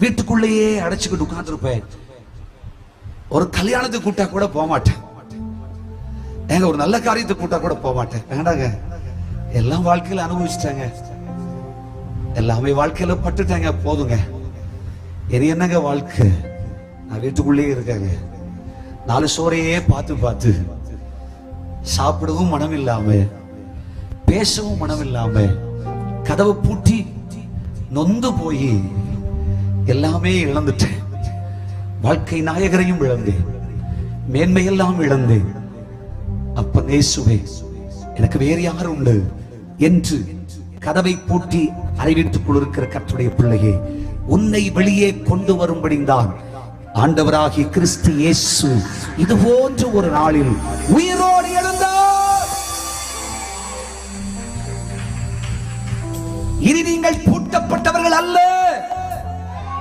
வீட்டுக்குள்ளேயே அடைச்சுக்கிட்டு உட்கார்ந்துருப்பேன். ஒரு கல்யாணத்துக்கு கூட்டா கூட போக மாட்டேன். ஏங்க ஒரு நல்ல காரியத்தை கூட்டா கூட போக மாட்டேன். வேண்டாங்க, எல்லாம் வாழ்க்கையில அனுபவிச்சுட்டாங்க, எல்லாமே வாழ்க்கையில பட்டுட்டாங்க, போதுங்க. இது என்னங்க வாழ்க்கை? நான் வீட்டுக்குள்ளேயே இருக்காங்க, 4 சோறையே பார்த்து பார்த்து சாப்பிடவும் மனம் இல்லாம, பேசவும் மனம் இல்லாம, கதவை பூட்டி நொந்து போய் எல்லாமே இழந்துட்டேன். வாழ்க்கை நாயகரையும் இழந்தேன், மேன்மையெல்லாம் இழந்தேன். அப்ப இயேசுவே, எனக்கு வேறு யார் உண்டு என்று கதவை பூட்டி அறிவித்துக்குள் இருக்கிற கர்த்தருடைய பிள்ளையே, உன்னை வெளியே கொண்டு வரும்படிதான் ஆண்டவராகிய கிறிஸ்து இயேசு இது போன்ற ஒரு நாளில் உயிரோடு எழுந்தார். இனி நீங்கள் பூட்டப்பட்டவர்கள் அல்ல.